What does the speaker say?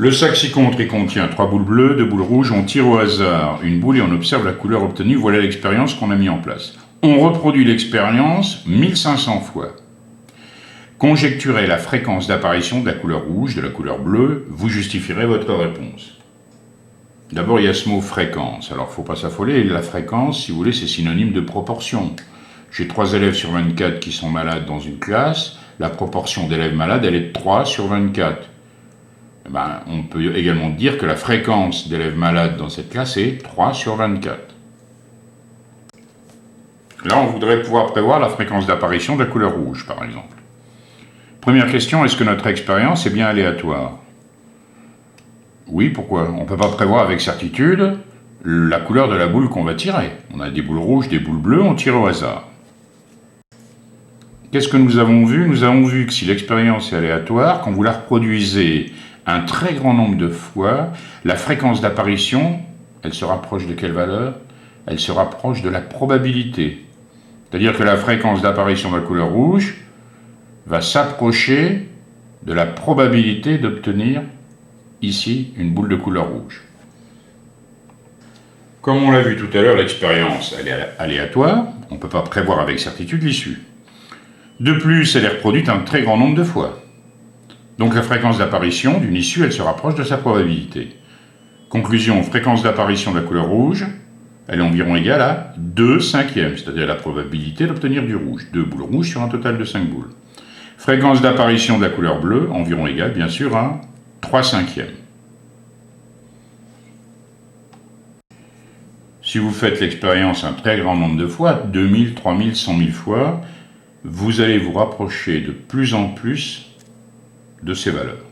Le sac ci-contre, il contient 3 boules bleues, 2 boules rouges, on tire au hasard une boule et on observe la couleur obtenue. Voilà l'expérience qu'on a mis en place. On reproduit l'expérience 1500 fois. Conjecturez la fréquence d'apparition de la couleur rouge, de la couleur bleue, vous justifierez votre réponse. D'abord, il y a ce mot fréquence. Alors, il ne faut pas s'affoler. La fréquence, si vous voulez, c'est synonyme de proportion. J'ai 3 élèves sur 24 qui sont malades dans une classe. La proportion d'élèves malades, elle est de 3 sur 24. On peut également dire que la fréquence d'élèves malades dans cette classe est 3 sur 24. Là, on voudrait pouvoir prévoir la fréquence d'apparition de la couleur rouge, par exemple. Première question, est-ce que notre expérience est bien aléatoire? Oui, pourquoi? On ne peut pas prévoir avec certitude la couleur de la boule qu'on va tirer. On a des boules rouges, des boules bleues, on tire au hasard. Qu'est-ce que nous avons vu? Nous avons vu que si l'expérience est aléatoire, quand vous la reproduisez un très grand nombre de fois, la fréquence d'apparition, elle se rapproche de quelle valeur? Elle se rapproche de la probabilité. C'est-à-dire que la fréquence d'apparition de la couleur rouge va s'approcher de la probabilité d'obtenir ici une boule de couleur rouge. Comme on l'a vu tout à l'heure, l'expérience elle est aléatoire, on ne peut pas prévoir avec certitude l'issue. De plus, elle est reproduite un très grand nombre de fois. Donc la fréquence d'apparition d'une issue, elle se rapproche de sa probabilité. Conclusion, fréquence d'apparition de la couleur rouge, elle est environ égale à 2/5, c'est-à-dire la probabilité d'obtenir du rouge. 2 boules rouges sur un total de 5 boules. Fréquence d'apparition de la couleur bleue, environ égale bien sûr à 3/5. Si vous faites l'expérience un très grand nombre de fois, 2000, 3000, 100 000 fois, vous allez vous rapprocher de plus en plus de ces valeurs.